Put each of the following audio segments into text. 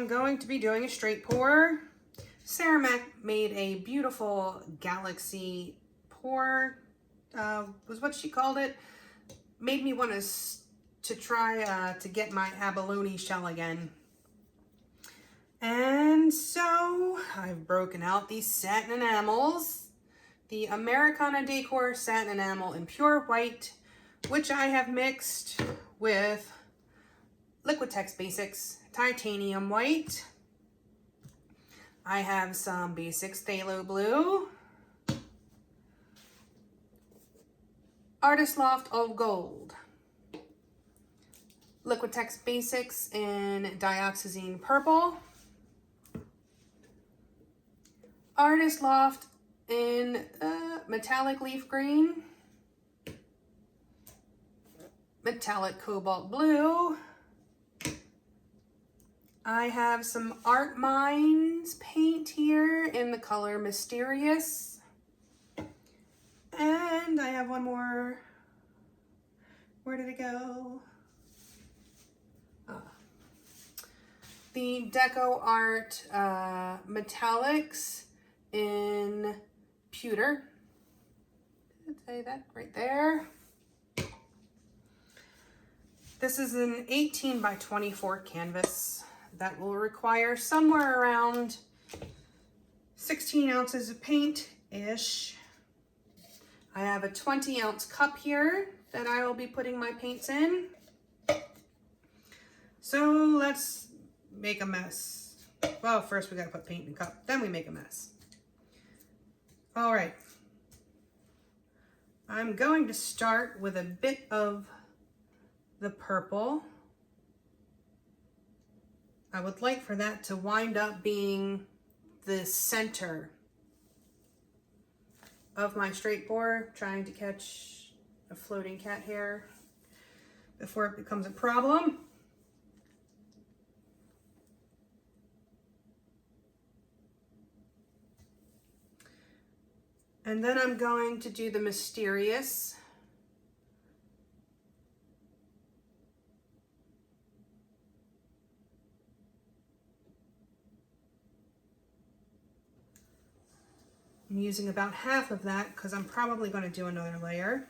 I'm going to be doing a straight pour. Sarah Mac made a beautiful galaxy pour, was what she called it. Made me want to try to get my abalone shell again. And so I've broken out these satin enamels. The Americana Decoart Satin Enamel in pure white, which I have mixed with Liquitex Basics Titanium White. I have some Basics Pthalo Blue, Artist Loft Old Gold, Liquitex Basics in Dioxazine Purple, Artist Loft in Metallic Leaf Green, Metallic Cobalt Blue. I have some Artminds paint here in the color Mysterious. And I have one more. Where did it go? The Decoart Metallics in Pewter. Did I say that right there? This is an 18 by 24 canvas that will require somewhere around 16 ounces of paint-ish. I have a 20-ounce cup here that I will be putting my paints in. So let's make a mess. Well, first we gotta put paint in the cup, then we make a mess. All right. I'm going to start with a bit of the purple. I would like for that to wind up being the center of my straight pour, trying to catch a floating cat hair before it becomes a problem. And then I'm going to do the Mysterious. I'm using about half of that because I'm probably going to do another layer.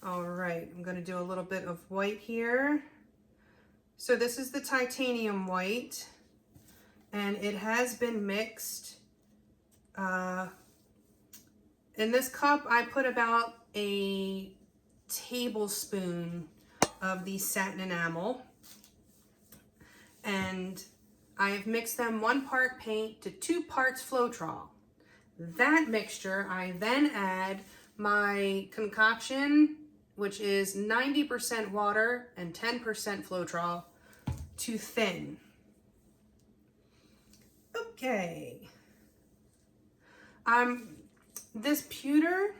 All right, I'm going to do a little bit of white here. So this is the titanium white, and it has been mixed. In this cup, I put about a tablespoon of the satin enamel. And I've mixed them 1 part paint to 2 parts floetrol. That mixture, I then add my concoction, which is 90% water and 10% floetrol, to thin. Okay. This pewter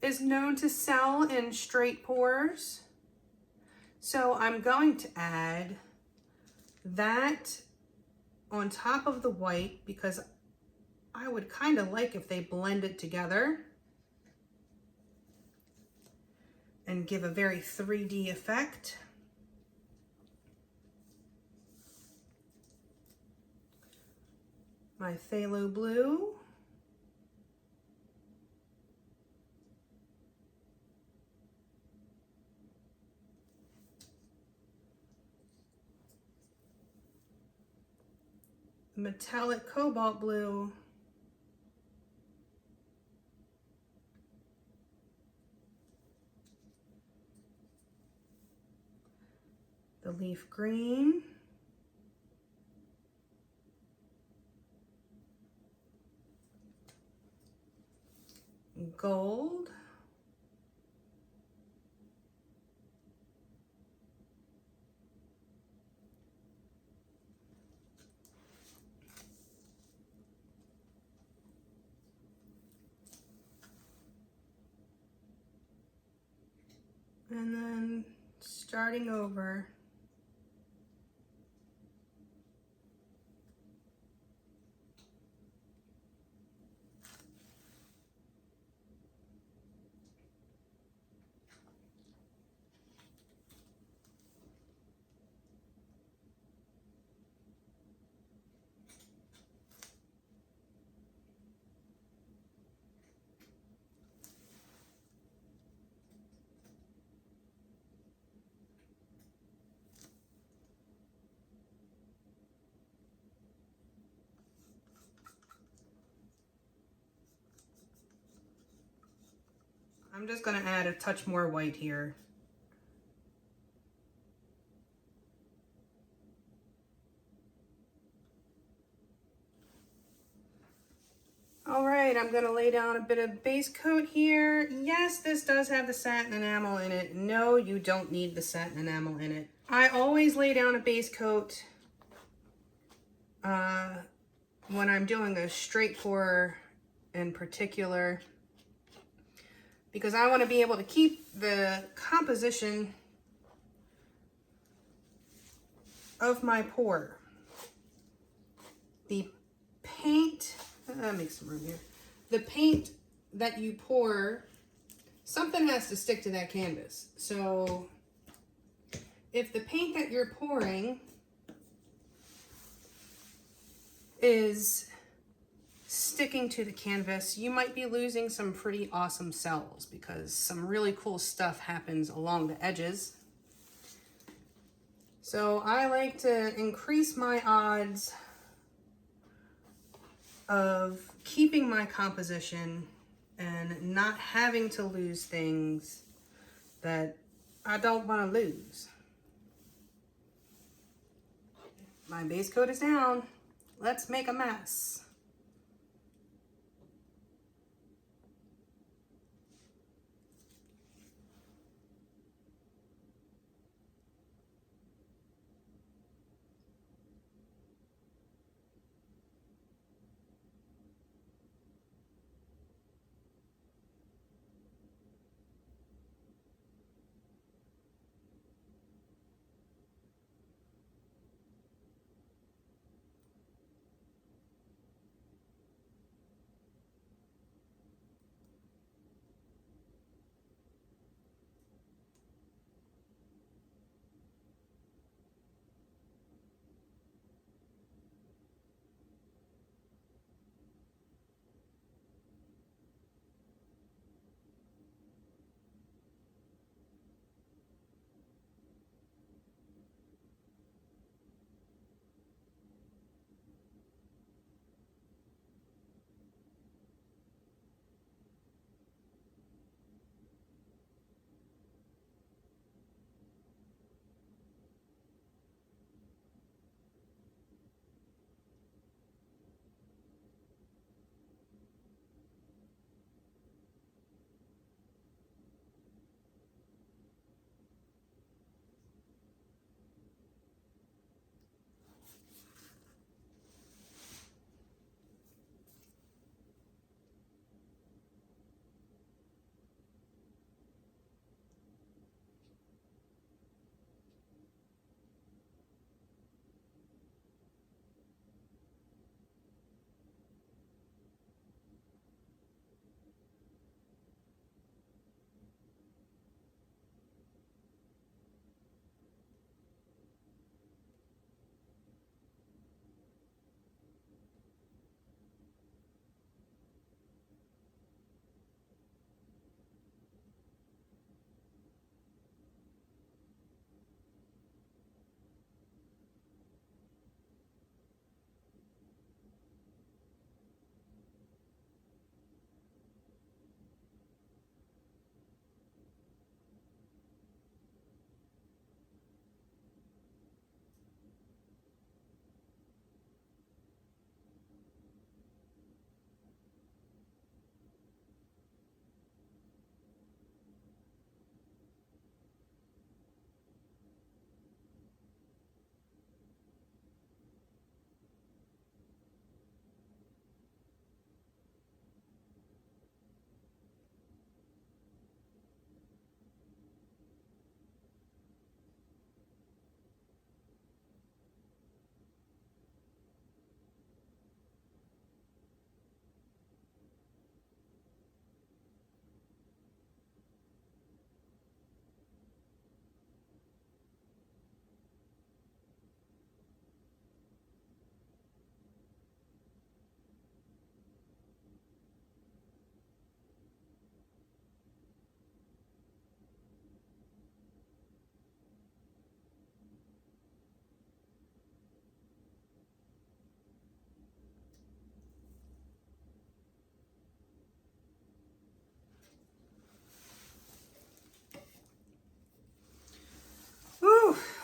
is known to sell in straight pours. So I'm going to add that on top of the white because I would kind of like if they blended together and give a very 3D effect. My Pthalo Blue. Metallic Cobalt Blue. The Leaf Green. Gold. And then starting over, I'm just going to add a touch more white here. All right, I'm going to lay down a bit of base coat here. Yes, this does have the satin enamel in it. No, you don't need the satin enamel in it. I always lay down a base coat when I'm doing a straight pour in particular, because I want to be able to keep the composition of my pour. The paint, make some room here. The paint that you pour, something has to stick to that canvas. So if the paint that you're pouring is sticking to the canvas, you might be losing some pretty awesome cells, because some really cool stuff happens along the edges. So I like to increase my odds of keeping my composition and not having to lose things that I don't want to lose. My base coat is down. Let's make a mess.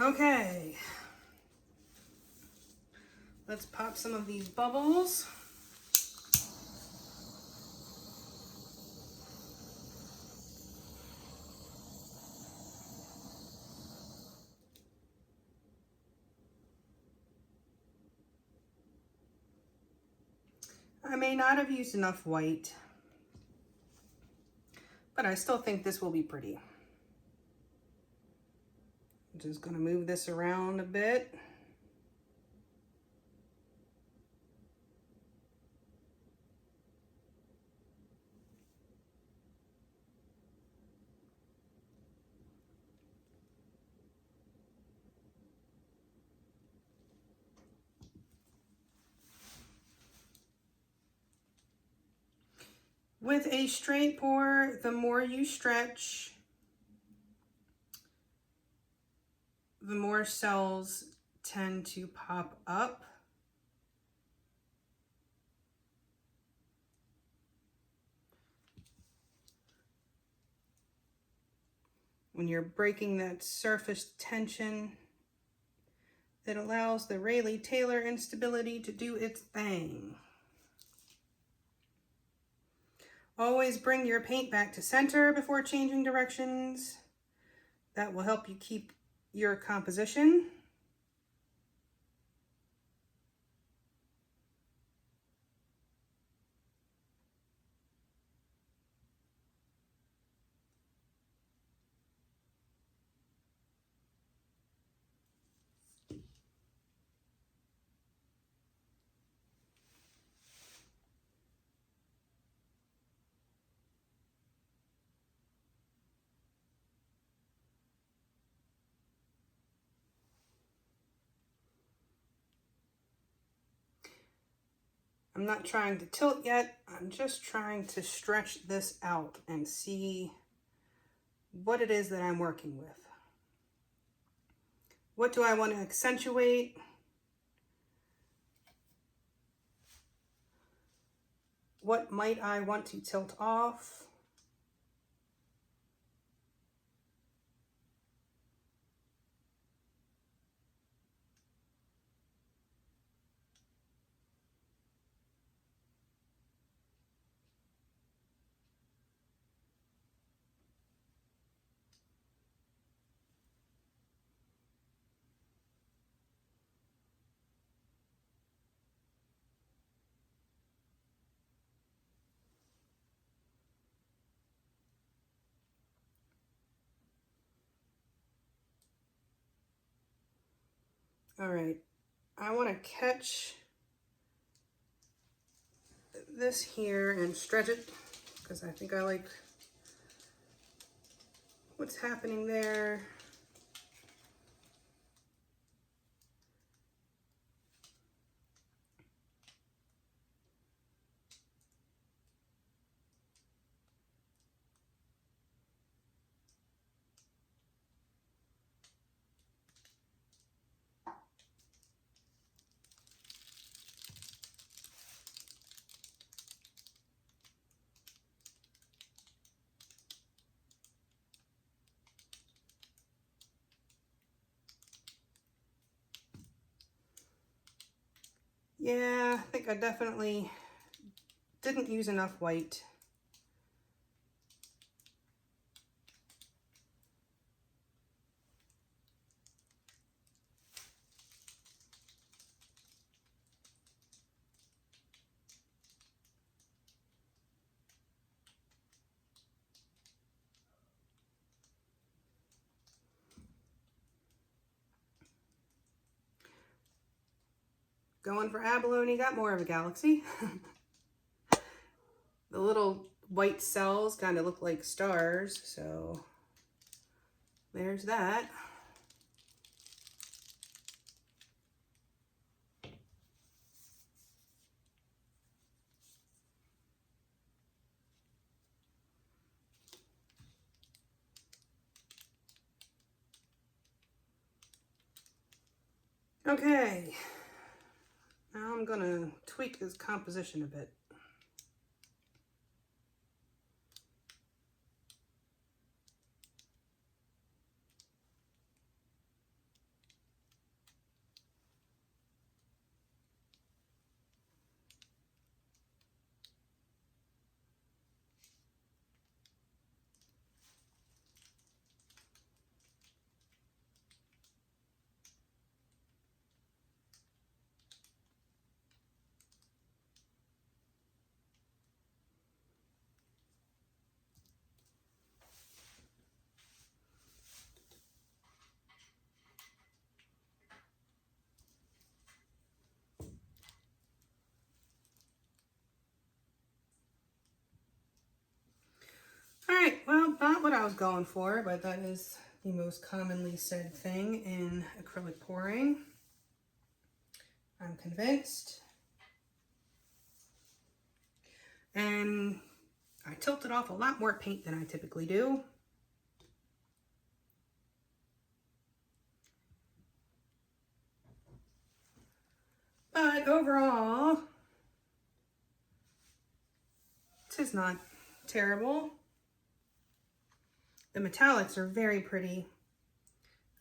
Okay. Let's pop some of these bubbles. I may not have used enough white, but I still think this will be pretty. I'm just going to move this around a bit. With a straight pour, the more you stretch, the more cells tend to pop up. When you're breaking that surface tension, it allows the Rayleigh-Taylor instability to do its thing. Always bring your paint back to center before changing directions. That will help you keep your composition. I'm not trying to tilt yet. I'm just trying to stretch this out and see what it is that I'm working with. What do I want to accentuate? What might I want to tilt off? All right, I want to catch this here and stretch it because I think I like what's happening there. Yeah, I think I definitely didn't use enough white. Going for abalone, got more of a galaxy. The little white cells kind of look like stars, so there's that. Okay, now I'm gonna tweak this composition a bit. right, well, not what I was going for, but that is the most commonly said thing in acrylic pouring. I'm convinced. And I tilted off a lot more paint than I typically do. But overall, this is not terrible. The metallics are very pretty.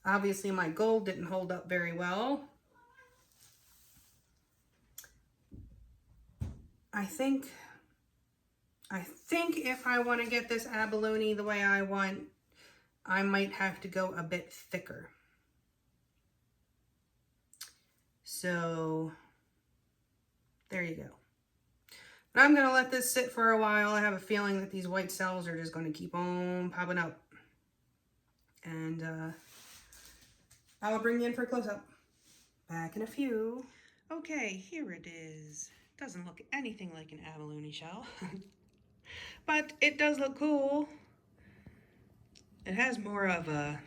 Obviously my gold didn't hold up very well. I think if I want to get this abalone the way I want, I might have to go a bit thicker. So there you go. But I'm going to let this sit for a while. I have a feeling that these white cells are just going to keep on popping up. And I will bring you in for a close-up. Back in a few. Okay, here it is. Doesn't look anything like an abalone shell. But it does look cool. It has more of a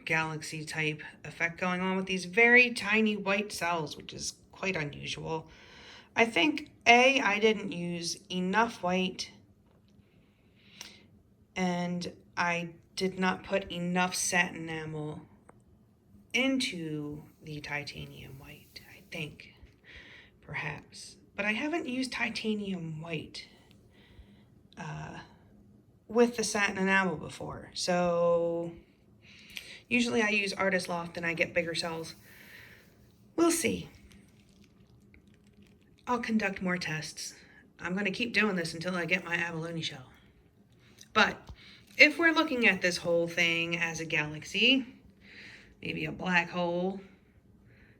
galaxy type effect going on with these very tiny white cells, which is quite unusual. I think I didn't use enough white, and I did not put enough satin enamel into the titanium white, I think, perhaps. But I haven't used titanium white with the satin enamel before, so usually I use Artist Loft and I get bigger cells. We'll see. I'll conduct more tests. I'm going to keep doing this until I get my abalone shell. But if we're looking at this whole thing as a galaxy, maybe a black hole,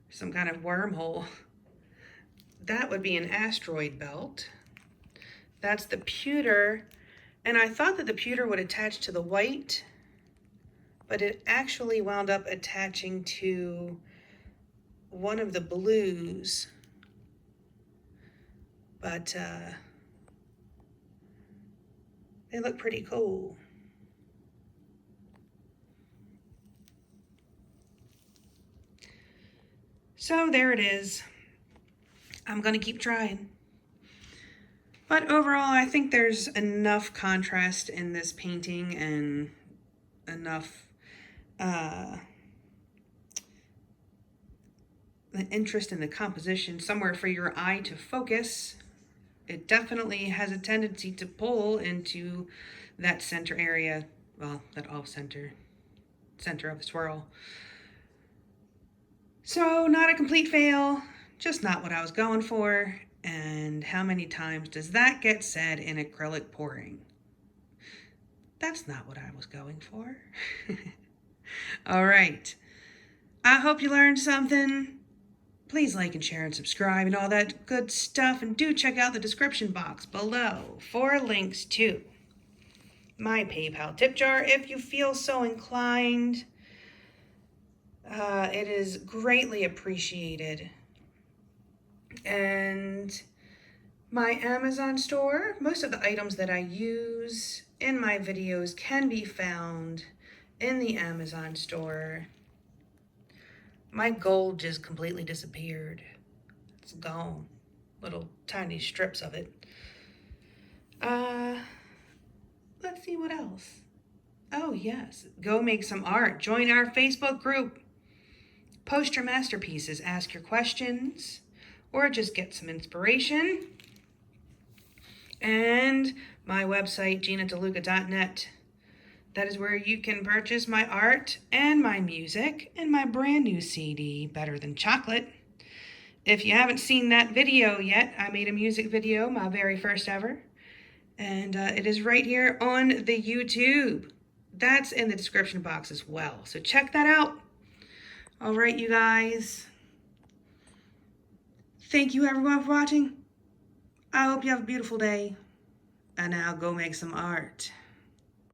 some kind of wormhole, that would be an asteroid belt. That's the pewter, and I thought that the pewter would attach to the white, but it actually wound up attaching to one of the blues. But they look pretty cool. So there it is. I'm gonna keep trying. But overall, I think there's enough contrast in this painting and enough interest in the composition somewhere for your eye to focus. It definitely has a tendency to pull into that center area, well, that off center of the swirl. So not a complete fail, just not what I was going for. And how many times does that get said in acrylic pouring? That's not what I was going for. All right. I hope you learned something. Please like and share and subscribe and all that good stuff. And do check out the description box below for links to my PayPal tip jar if you feel so inclined. It is greatly appreciated. And my Amazon store, most of the items that I use in my videos can be found in the Amazon store. My gold just completely disappeared. It's gone. Little tiny strips of it. Let's see what else. Oh yes, go make some art. Join our Facebook group. Post your masterpieces, ask your questions, or just get some inspiration. And my website, GinaDeLuca.net. That is where you can purchase my art and my music and my brand new CD, Better Than Chocolate. If you haven't seen that video yet, I made a music video, my very first ever. And it is right here on the YouTube. That's in the description box as well. So check that out. All right, you guys. Thank you everyone for watching. I hope you have a beautiful day. And now go make some art.